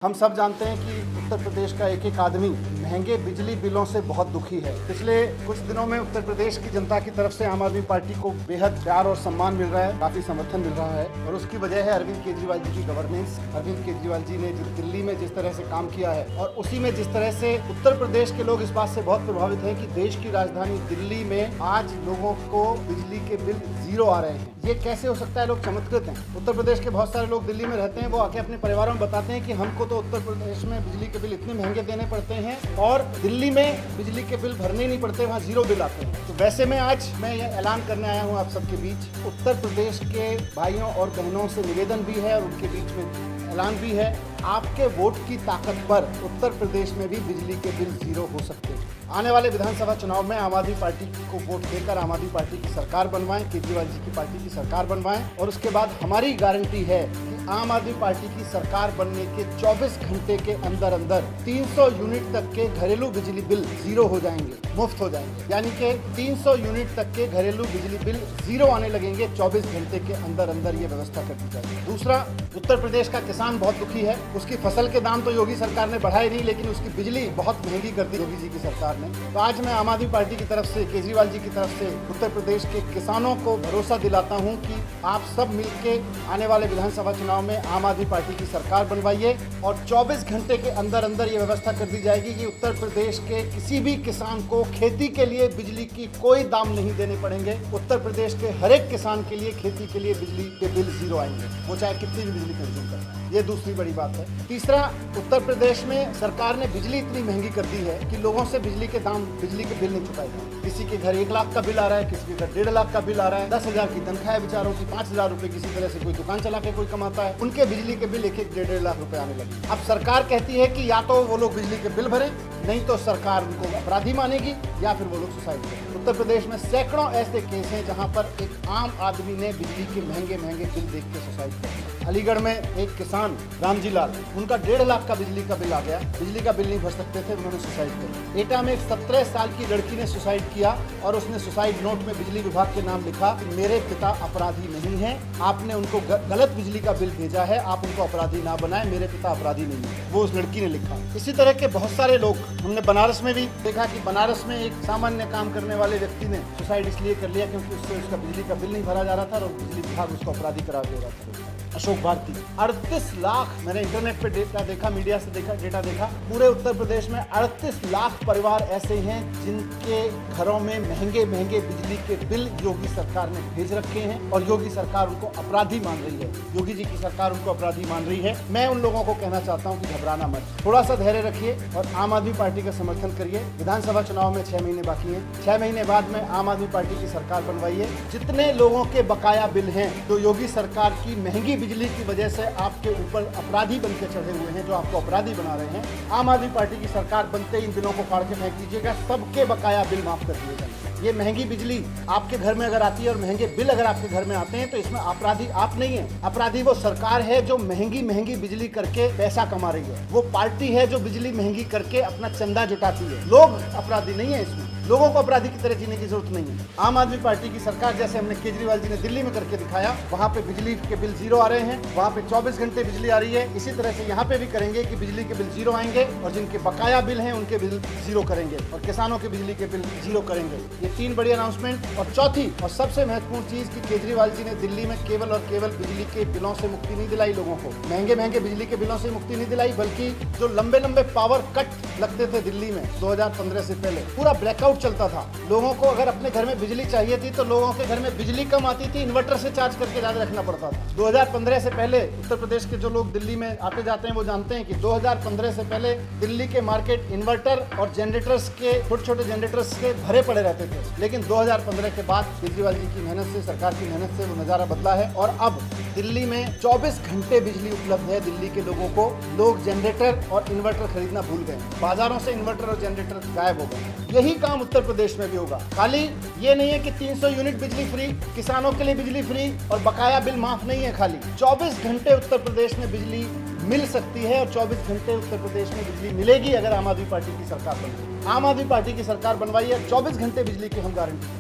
हम सब जानते हैं कि उत्तर प्रदेश का एक एक आदमी महंगे बिजली बिलों से बहुत दुखी है। पिछले कुछ दिनों में उत्तर प्रदेश की जनता की तरफ से आम आदमी पार्टी को बेहद प्यार और सम्मान मिल रहा है, काफी समर्थन मिल रहा है और उसकी वजह है अरविंद केजरीवाल जी की गवर्नेंस। अरविंद केजरीवाल जी ने दिल्ली में जिस तरह से काम किया है और उसी में जिस तरह से उत्तर प्रदेश के लोग इस बात से बहुत प्रभावित हैं कि देश की राजधानी दिल्ली में आज लोगों को बिजली के बिल जीरो आ रहे हैं। ये कैसे हो सकता है? लोग चमत्कृत हैं। उत्तर प्रदेश के बहुत सारे लोग दिल्ली में रहते हैं, वो आके अपने परिवारों में बताते हैं कि हमको तो उत्तर प्रदेश में बिजली के बिल इतने महंगे देने पड़ते हैं और दिल्ली में बिजली के बिल भरने ही नहीं पड़ते, वहाँ जीरो बिल आते हैं। तो वैसे में आज मैं ये ऐलान करने आया हूँ आप सबके बीच, उत्तर प्रदेश के भाइयों और बहनों से निवेदन भी है और उनके बीच में ऐलान भी है, आपके वोट की ताकत पर उत्तर प्रदेश में भी बिजली के बिल जीरो हो सकते हैं। आने वाले विधानसभा चुनाव में आम आदमी पार्टी को वोट देकर आम आदमी पार्टी की सरकार बनवाएं, केजरीवाल जी की पार्टी की सरकार बनवाएं और उसके बाद हमारी गारंटी है कि आम आदमी पार्टी की सरकार बनने के 24 घंटे के अंदर अंदर 300 यूनिट तक के घरेलू बिजली बिल जीरो हो जाएंगे, मुफ्त हो जाएंगे। यानी कि 300 यूनिट तक के घरेलू बिजली बिल जीरो आने लगेंगे 24 घंटे के अंदर अंदर ये व्यवस्था कर दी जाएगी। दूसरा, उत्तर प्रदेश का किसान बहुत दुखी है। उसकी फसल के दाम तो योगी सरकार ने बढ़ाए नहीं, लेकिन उसकी बिजली बहुत महंगी कर दी योगी जी की सरकार ने। तो आज मैं आम आदमी पार्टी की तरफ से, केजरीवाल जी की तरफ से उत्तर प्रदेश के किसानों को भरोसा दिलाता हूं कि आप सब मिलके आने वाले विधानसभा चुनाव में आम आदमी पार्टी की सरकार बनवाइए और 24 घंटे के अंदर अंदर ये व्यवस्था कर दी जाएगी कि उत्तर प्रदेश के किसी भी किसान को खेती के लिए बिजली की कोई दाम नहीं देने पड़ेंगे। उत्तर प्रदेश के हर एक किसान के लिए खेती के लिए बिजली के बिल जीरो आएंगे, वो चाहे कितनी भी बिजली कंज्यूम करे। ये दूसरी बड़ी बात है। तीसरा, उत्तर प्रदेश में सरकार ने बिजली इतनी महंगी कर दी है कि लोगों से बिजली के बिल नहीं चुकाए जाए। किसी के घर 1 लाख का बिल आ रहा है, किसी के घर 1.5 लाख का बिल आ रहा है, 10,000 की तनख्वाह है बेचारों की, 5,000 रुपए किसी तरह से कोई दुकान चला के कोई कमाता है, उनके बिजली के बिल 1-1.5 लाख रुपए आने लगे। अब सरकार कहती है कि या तो वो लोग बिजली के बिल भरें, नहीं तो सरकार उनको अपराधी मानेगी या फिर वो लोग सुसाइड करें। उत्तर प्रदेश में सैकड़ों ऐसे केस हैं जहां पर एक आम आदमी ने बिजली के महंगे महंगे बिल देख के सुसाइड कर दिया। अलीगढ़ में एक किसान रामजी लाल, उनका 1.5 लाख का बिजली का बिल आ गया, बिजली का बिल नहीं भर सकते थे, उन्होंने सुसाइड कर दिया। एटा में एक 17 साल की लड़की ने सुसाइड किया और उसने सुसाइड नोट में बिजली विभाग के नाम लिखा कि मेरे पिता अपराधी नहीं है, आपने उनको गलत बिजली का बिल भेजा है, आप उनको अपराधी ना बनाए, मेरे पिता अपराधी नहीं है, वो उस लड़की ने लिखा। इसी तरह के बहुत सारे लोग हमने बनारस में भी देखा कि बनारस में एक सामान्य काम करने वाले व्यक्ति ने सुसाइड इसलिए कर लिया क्योंकि उससे उसका बिजली का बिल नहीं भरा जा रहा था और बिजली विभाग उसको अपराधी करार दे रहा था। अशोक भारती, 38 लाख, मैंने इंटरनेट पे डेटा देखा, मीडिया से डेटा देखा, पूरे उत्तर प्रदेश में 38 लाख परिवार ऐसे हैं जिनके घरों में महंगे महंगे बिजली के बिल योगी सरकार ने भेज रखे हैं और योगी सरकार उनको अपराधी मान रही है। योगी जी की सरकार उनको अपराधी मान रही है। मैं उन लोगों को कहना चाहता हूँ कि घबराना मत, थोड़ा सा धैर्य रखिए और आम आदमी पार्टी का समर्थन करिए। विधानसभा चुनाव में 6 महीने बाकी हैं, 6 महीने बाद में आम आदमी पार्टी की सरकार बनवाइए। जितने लोगों के बकाया बिल हैं, तो योगी सरकार की महंगी बिजली की वजह से आपके ऊपर अपराधी बनकर चढ़े हुए हैं, जो आपको अपराधी बना रहे हैं, आम आदमी पार्टी की सरकार बनते ही इन बिलों को फाड़ के फेंक दीजिएगा, सबके बकाया बिल माफ कर दिए जाएंगे। ये महंगी बिजली आपके घर में अगर आती है और महंगे बिल अगर आपके घर में आते हैं तो इसमें अपराधी आप नहीं है, अपराधी वो सरकार है जो महंगी महंगी बिजली करके पैसा कमा रही है, वो पार्टी है जो बिजली महंगी करके अपना चंदा जुटाती है। लोग अपराधी नहीं है, इसमें लोगों को अपराधी की तरह जीने की जरूरत नहीं है। आम आदमी पार्टी की सरकार, जैसे हमने केजरीवाल जी ने दिल्ली में करके दिखाया, वहाँ पे बिजली के बिल जीरो आ रहे हैं, वहाँ पे 24 घंटे बिजली आ रही है। इसी तरह से यहाँ पे भी करेंगे कि बिजली के बिल जीरो आएंगे और जिनके बकाया बिल हैं उनके बिल जीरो करेंगे और किसानों के बिजली के बिल जीरो करेंगे। ये 3 बड़ी अनाउंसमेंट। और चौथी और सबसे महत्वपूर्ण चीज कि केजरीवाल जी ने दिल्ली में केवल और केवल बिजली के बिलों से मुक्ति नहीं दिलाई लोगों को, महंगे महंगे बिजली के बिलों से मुक्ति नहीं दिलाई, बल्कि जो लंबे लंबे पावर कट लगते थे दिल्ली में 2015 से पहले, पूरा ब्लैकआउट चलता था। लोगों को अगर अपने घर में बिजली चाहिए थी तो लोगों के घर में बिजली कम आती थी, इन्वर्टर से चार्ज करके याद रखना पड़ता था। 2015 से पहले उत्तर प्रदेश के जो लोग दिल्ली में आते जाते हैं वो जानते हैं कि 2015 से पहले दिल्ली के मार्केट इन्वर्टर और जनरेटर्स के, छोटे छोटे जनरेटर्स के भरे पड़े रहते थे। लेकिन 2015 के बाद केजरीवाल जी की मेहनत से, सरकार की मेहनत से वो नजारा बदला है और अब दिल्ली में 24 घंटे बिजली उपलब्ध है दिल्ली के लोगों को। लोग जनरेटर और इन्वर्टर खरीदना भूल गए, बाजारों से इन्वर्टर और जनरेटर गायब हो गए। यही काम उत्तर प्रदेश में भी होगा। खाली ये नहीं है कि 300 यूनिट बिजली फ्री, किसानों के लिए बिजली फ्री और बकाया बिल माफ नहीं है, खाली 24 घंटे उत्तर प्रदेश में बिजली मिल सकती है और 24 घंटे उत्तर प्रदेश में बिजली मिलेगी अगर आम आदमी पार्टी की सरकार बने। आम आदमी पार्टी की सरकार बनवाइए, 24 घंटे बिजली की हम गारंटी।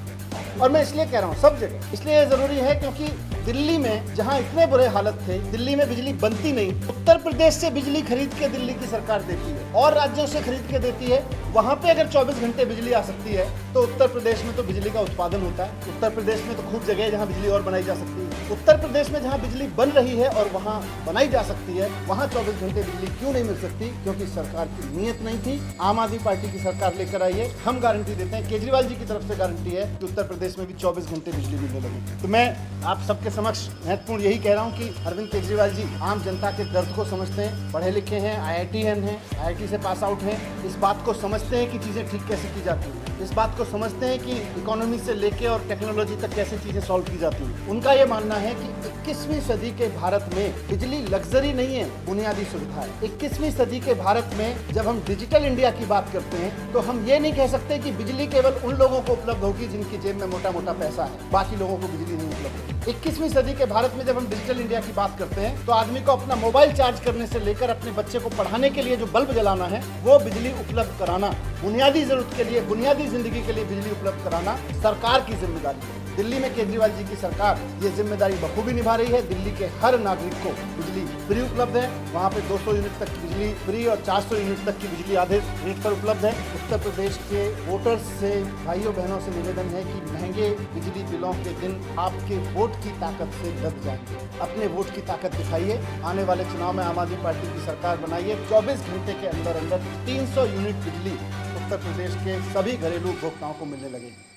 और मैं इसलिए कह रहा हूँ सब जगह, इसलिए जरूरी है क्योंकि दिल्ली में जहां इतने बुरे हालत थे, दिल्ली में बिजली बनती नहीं, उत्तर प्रदेश से बिजली खरीद के दिल्ली की सरकार देती है और राज्यों से खरीद के देती है। वहां पे अगर 24 घंटे बिजली आ सकती है तो उत्तर प्रदेश में तो बिजली का उत्पादन होता है। उत्तर प्रदेश में तो खूब जगह है जहां बिजली और बनाई जा सकती है। उत्तर प्रदेश में जहां बिजली बन रही है और वहां बनाई जा सकती है, वहां 24 घंटे बिजली क्यों नहीं मिल सकती? क्योंकि सरकार की नीयत नहीं थी। आम आदमी पार्टी की सरकार लेकर आई है। हम गारंटी देते हैं, केजरीवाल जी की तरफ से गारंटी है कि उत्तर प्रदेश में भी 24 घंटे बिजली मिलने लगेगी। तो मैं आप सबके समक्ष महत्वपूर्ण यही कह रहा हूं कि अरविंद केजरीवाल जी आम जनता के दर्द को समझते हैं, पढ़े लिखे हैं, IITN हैं, IIT से पास आउट हैं, इस बात को समझते हैं कि चीजें ठीक कैसे की जाती हैं, इस बात को समझते हैं कि इकोनॉमी से लेके और टेक्नोलॉजी तक कैसे चीजें सॉल्व की जाती हैं। उनका ये मानना है कि 21वीं सदी के भारत में बिजली लग्जरी नहीं है, बुनियादी सुविधा है। 21वीं सदी के भारत में जब हम डिजिटल इंडिया की बात करते हैं तो हम ये नहीं कह सकते कि बिजली केवल उन लोगों को उपलब्ध होगी जिनकी जेब में मोटा मोटा पैसा है, बाकी लोगों को बिजली नहीं उपलब्ध होगी। 21वीं सदी के भारत में जब हम डिजिटल इंडिया की बात करते हैं तो आदमी को अपना मोबाइल चार्ज करने से लेकर अपने बच्चे को पढ़ाने के लिए जो बल्ब जलाना है वो बिजली उपलब्ध कराना, बुनियादी जरूरत के लिए, बुनियादी जिंदगी के लिए बिजली उपलब्ध कराना सरकार की जिम्मेदारी है। दिल्ली में केजरीवाल जी की सरकार ये जिम्मेदारी बखूबी निभा रही है। दिल्ली के हर नागरिक को बिजली फ्री उपलब्ध है। वहाँ पे 200 यूनिट तक की बिजली फ्री और 400 यूनिट तक की बिजली आधे रेट पर उपलब्ध है। उत्तर प्रदेश के वोटर्स से, भाइयों बहनों से निवेदन है कि महंगे बिजली बिलों के दिन आपके वोट की ताकत से लग जाएंगे। अपने वोट की ताकत दिखाइए। आने वाले चुनाव में आम आदमी पार्टी की सरकार बनाइए। 24 घंटे के अंदर अंदर 300 यूनिट बिजली उत्तर प्रदेश के सभी घरेलू उपभोक्ताओं को मिलने लगेगी।